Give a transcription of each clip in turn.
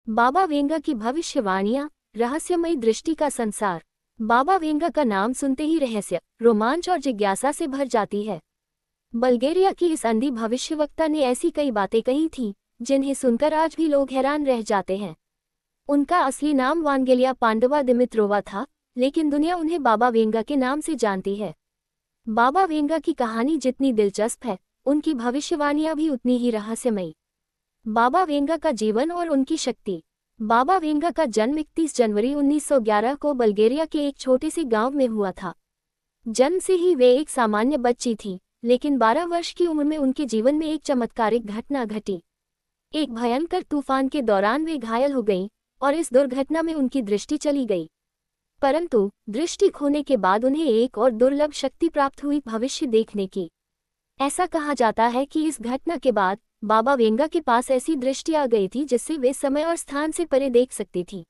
बाबा Venga की भविष्यवाणियां, रहस्यमयी दृष्टि का संसार। बाबा वेंगा का नाम सुनते ही रहस्य, रोमांच और जिज्ञासा से भर जाती है। बल्गेरिया की इस अंधी भविष्यवक्ता ने ऐसी कई बातें कही थीं, जिन्हें सुनकर आज भी लोग हैरान रह जाते हैं। उनका असली नाम वांगेलिया पांडवा दिमित्रोवा था, लेकिन दुनिया उन्हें बाबा वेंगा के नाम से जानती है। बाबा वेंगा की कहानी जितनी दिलचस्प है, उनकी भविष्यवाणियां भी उतनी ही रहस्यमयी। बाबा वेंगा का जीवन और उनकी शक्ति। बाबा वेंगा का जन्म 31 जनवरी 1911 को बल्गेरिया के एक छोटे से गांव में हुआ था। जन्म से ही वे एक सामान्य बच्ची थीं, लेकिन 12 वर्ष की उम्र में उनके जीवन में एक चमत्कारिक घटना घटी। एक भयंकर तूफान के दौरान वे घायल हो गईं और इस दुर्घटना में उनकी दृष्टि चली गई। परंतु दृष्टि खोने के बाद उन्हें एक और दुर्लभ शक्ति प्राप्त हुई, भविष्य देखने की। ऐसा कहा जाता है कि इस घटना के बाद बाबा वेंगा के पास ऐसी दृष्टि आ गई थी जिससे वे समय और स्थान से परे देख सकती थी।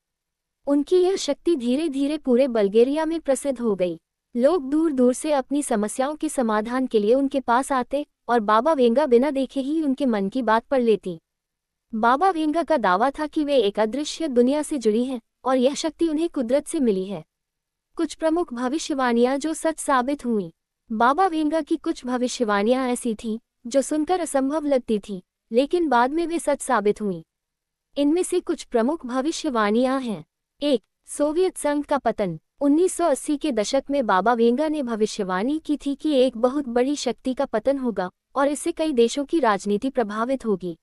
उनकी यह शक्ति धीरे धीरे पूरे बल्गेरिया में प्रसिद्ध हो गई। लोग दूर दूर से अपनी समस्याओं के समाधान के लिए उनके पास आते और बाबा वेंगा बिना देखे ही उनके मन की बात पढ़ लेती। बाबा वेंगा का दावा था कि वे एक अदृश्य दुनिया से जुड़ी हैं और यह शक्ति उन्हें कुदरत से मिली है। कुछ प्रमुख भविष्यवाणियां जो सच साबित हुईं। बाबा वेंगा की कुछ भविष्यवाणियां ऐसी थीं जो सुनकर असंभव लगती थीं, लेकिन बाद में वे सच साबित हुईं। इनमें से कुछ प्रमुख भविष्यवाणियां हैं। 1. सोवियत संघ का पतन। 1980 के दशक में बाबा वेंगा ने भविष्यवाणी की थी कि एक बहुत बड़ी शक्ति का पतन होगा और इससे कई देशों की राजनीति प्रभावित होगी।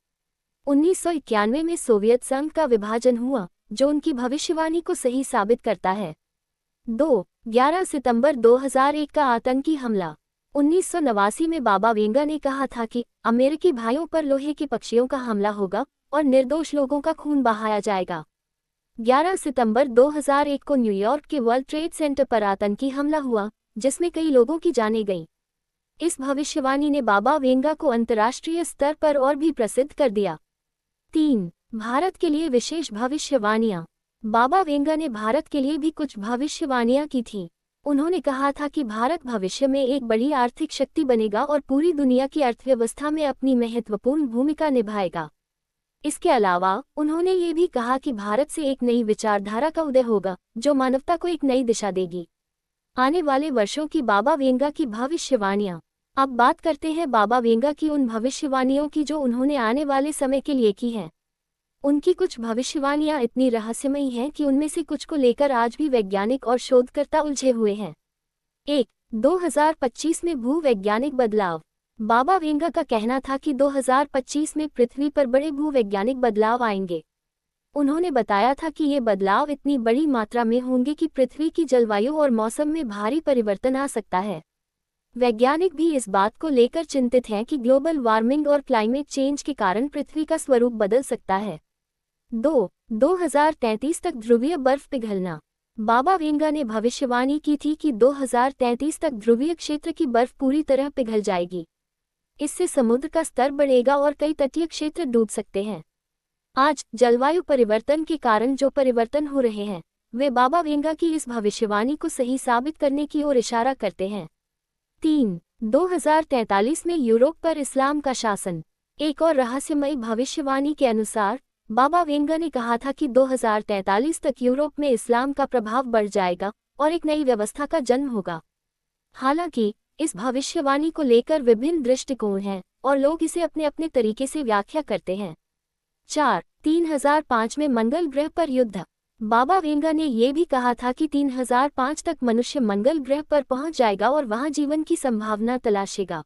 1991 में सोवियत संघ का विभाजन हुआ, जो उनकी भविष्यवाणी को सही साबित करता है। 2. 11 सितंबर 2001 का आतंकी हमला। 1989 में बाबा वेंगा ने कहा था कि अमेरिकी भाइयों पर लोहे के पक्षियों का हमला होगा और निर्दोष लोगों का खून बहाया जाएगा। 11 सितंबर 2001 को न्यूयॉर्क के वर्ल्ड ट्रेड सेंटर पर आतंकी हमला हुआ, जिसमें कई लोगों की जानें गईं। इस भविष्यवाणी ने बाबा वेंगा को अंतर्राष्ट्रीय स्तर पर और भी प्रसिद्ध कर दिया। 3. भारत के लिए विशेष भविष्यवाणियां। बाबा वेंगा ने भारत के लिए भी कुछ भविष्यवाणियां की थीं। उन्होंने कहा था कि भारत भविष्य में एक बड़ी आर्थिक शक्ति बनेगा और पूरी दुनिया की अर्थव्यवस्था में अपनी महत्वपूर्ण भूमिका निभाएगा। इसके अलावा उन्होंने ये भी कहा कि भारत से एक नई विचारधारा का उदय होगा, जो मानवता को एक नई दिशा देगी। आने वाले वर्षों की बाबा वेंगा की भविष्यवाणियां। अब बात करते हैं बाबा वेंगा की उन भविष्यवाणियों की जो उन्होंने आने वाले समय के लिए की हैं। उनकी कुछ भविष्यवाणियां इतनी रहस्यमयी हैं कि उनमें से कुछ को लेकर आज भी वैज्ञानिक और शोधकर्ता उलझे हुए हैं। 1. 2025 में भूवैज्ञानिक बदलाव। बाबा वेंगा का कहना था कि 2025 में पृथ्वी पर बड़े भूवैज्ञानिक बदलाव आएंगे। उन्होंने बताया था कि ये बदलाव इतनी बड़ी मात्रा में होंगे कि पृथ्वी की जलवायु और मौसम में भारी परिवर्तन आ सकता है। वैज्ञानिक भी इस बात को लेकर चिंतित हैं कि ग्लोबल वार्मिंग और क्लाइमेट चेंज के कारण पृथ्वी का स्वरूप बदल सकता है। 2. 2033 तक ध्रुवीय बर्फ पिघलना। बाबा वेंगा ने भविष्यवाणी की थी कि 2033 तक ध्रुवीय क्षेत्र की बर्फ पूरी तरह पिघल जाएगी। इससे समुद्र का स्तर बढ़ेगा और कई तटीय क्षेत्र डूब सकते हैं। आज जलवायु परिवर्तन के कारण जो परिवर्तन हो रहे हैं, वे बाबा वेंगा की इस भविष्यवाणी को सही साबित करने की ओर इशारा करते हैं। 3. 2043 में यूरोप पर इस्लाम का शासन। एक और रहस्यमयी भविष्यवाणी के अनुसार बाबा वेंगा ने कहा था कि 2043 तक यूरोप में इस्लाम का प्रभाव बढ़ जाएगा और एक नई व्यवस्था का जन्म होगा। हालांकि इस भविष्यवाणी को लेकर विभिन्न दृष्टिकोण हैं और लोग इसे अपने अपने तरीके से व्याख्या करते हैं। 4. 3005 में मंगल ग्रह पर युद्ध। बाबा वेंगा ने यह भी कहा था कि 3005 तक मनुष्य मंगल ग्रह पर पहुंच जाएगा और वहां जीवन की संभावना तलाशेगा।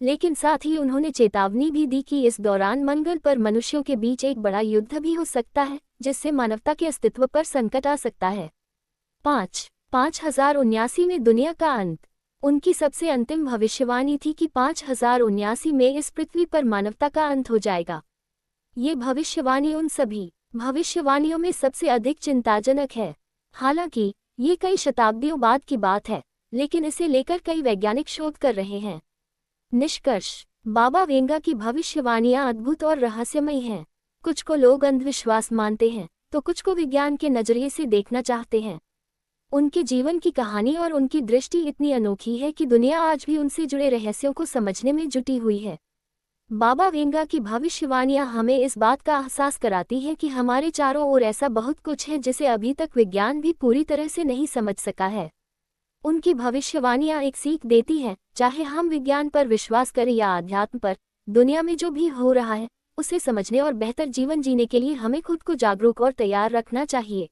लेकिन साथ ही उन्होंने चेतावनी भी दी कि इस दौरान मंगल पर मनुष्यों के बीच एक बड़ा युद्ध भी हो सकता है, जिससे मानवता के अस्तित्व पर संकट आ सकता है। 5. 5079 में दुनिया का अंत। उनकी सबसे अंतिम भविष्यवाणी थी कि 5079 में इस पृथ्वी पर मानवता का अंत हो जाएगा। ये भविष्यवाणी उन सभी भविष्यवाणियों में सबसे अधिक चिंताजनक है। हालांकि ये कई शताब्दियों बाद की बात है, लेकिन इसे लेकर कई वैज्ञानिक शोध कर रहे हैं। निष्कर्ष। बाबा वेंगा की भविष्यवाणियां अद्भुत और रहस्यमयी हैं। कुछ को लोग अंधविश्वास मानते हैं, तो कुछ को विज्ञान के नजरिए से देखना चाहते हैं। उनके जीवन की कहानी और उनकी दृष्टि इतनी अनोखी है कि दुनिया आज भी उनसे जुड़े रहस्यों को समझने में जुटी हुई है। बाबा वेंगा की भविष्यवाणियां हमें इस बात का एहसास कराती हैं कि हमारे चारों ओर ऐसा बहुत कुछ है जिसे अभी तक विज्ञान भी पूरी तरह से नहीं समझ सका है। उनकी भविष्यवाणियां एक सीख देती हैं, चाहे हम विज्ञान पर विश्वास करें या आध्यात्म पर, दुनिया में जो भी हो रहा है उसे समझने और बेहतर जीवन जीने के लिए हमें खुद को जागरूक और तैयार रखना चाहिए।